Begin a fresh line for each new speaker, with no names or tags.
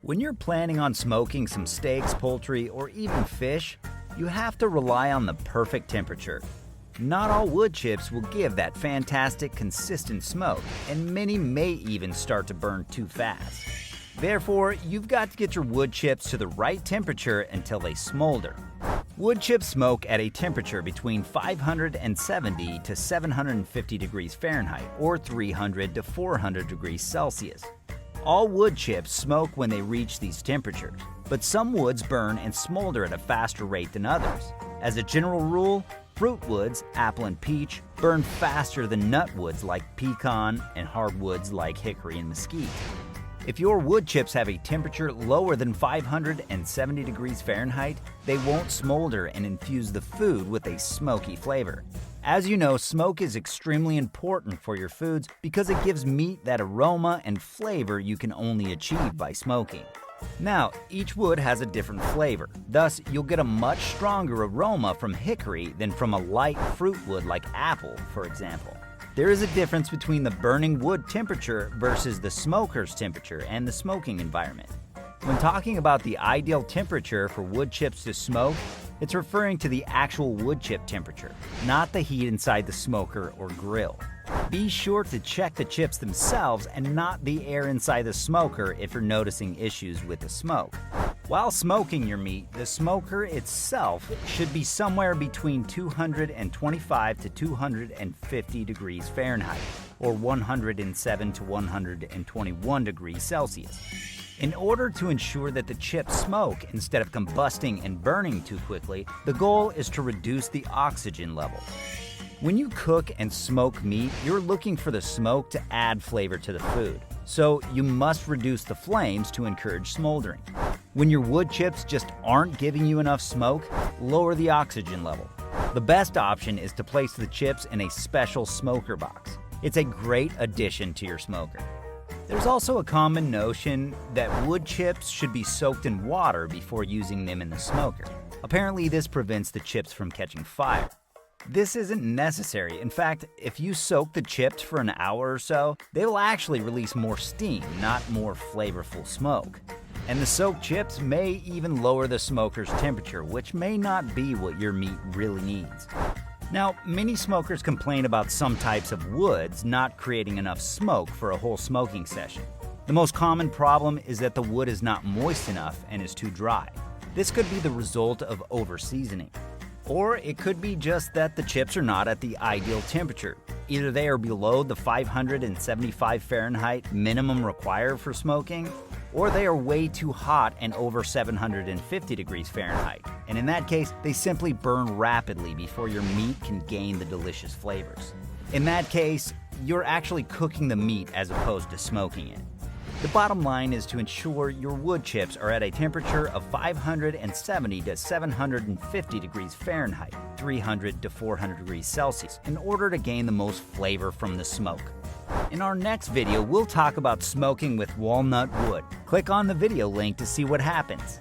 When you're planning on smoking some steaks, poultry, or even fish, you have to rely on the perfect temperature. Not all wood chips will give that fantastic, consistent smoke, and many may even start to burn too fast. Therefore, you've got to get your wood chips to the right temperature until they smolder. Wood chips smoke at a temperature between 570 to 750 degrees Fahrenheit or 300 to 400 degrees Celsius. All wood chips smoke when they reach these temperatures, but some woods burn and smolder at a faster rate than others. As a general rule, fruit woods, apple and peach, burn faster than nut woods like pecan and hardwoods like hickory and mesquite. If your wood chips have a temperature lower than 570 degrees Fahrenheit, they won't smolder and infuse the food with a smoky flavor. As you know, smoke is extremely important for your foods because it gives meat that aroma and flavor you can only achieve by smoking. Now, each wood has a different flavor, thus you'll get a much stronger aroma from hickory than from a light fruit wood like apple, for example. There is a difference between the burning wood temperature versus the smoker's temperature and the smoking environment. When talking about the ideal temperature for wood chips to smoke, it's referring to the actual wood chip temperature, not the heat inside the smoker or grill. Be sure to check the chips themselves and not the air inside the smoker if you're noticing issues with the smoke. While smoking your meat, the smoker itself should be somewhere between 225 to 250 degrees Fahrenheit, or 107 to 121 degrees Celsius. In order to ensure that the chips smoke instead of combusting and burning too quickly, the goal is to reduce the oxygen level. When you cook and smoke meat, you're looking for the smoke to add flavor to the food, so you must reduce the flames to encourage smoldering. When your wood chips just aren't giving you enough smoke, lower the oxygen level. The best option is to place the chips in a special smoker box. It's a great addition to your smoker. There's also a common notion that wood chips should be soaked in water before using them in the smoker. Apparently, this prevents the chips from catching fire. This isn't necessary. In fact, if you soak the chips for an hour or so, they will actually release more steam, not more flavorful smoke. And the soaked chips may even lower the smoker's temperature, which may not be what your meat really needs. Now, many smokers complain about some types of woods not creating enough smoke for a whole smoking session. The most common problem is that the wood is not moist enough and is too dry. This could be the result of over-seasoning. Or it could be just that the chips are not at the ideal temperature. Either they are below the 575 Fahrenheit minimum required for smoking, or they are way too hot and over 750 degrees Fahrenheit. And in that case, they simply burn rapidly before your meat can gain the delicious flavors. In that case, you're actually cooking the meat as opposed to smoking it. The bottom line is to ensure your wood chips are at a temperature of 570 to 750 degrees Fahrenheit, 300 to 400 degrees Celsius, in order to gain the most flavor from the smoke. In our next video, we'll talk about smoking with walnut wood. Click on the video link to see what happens.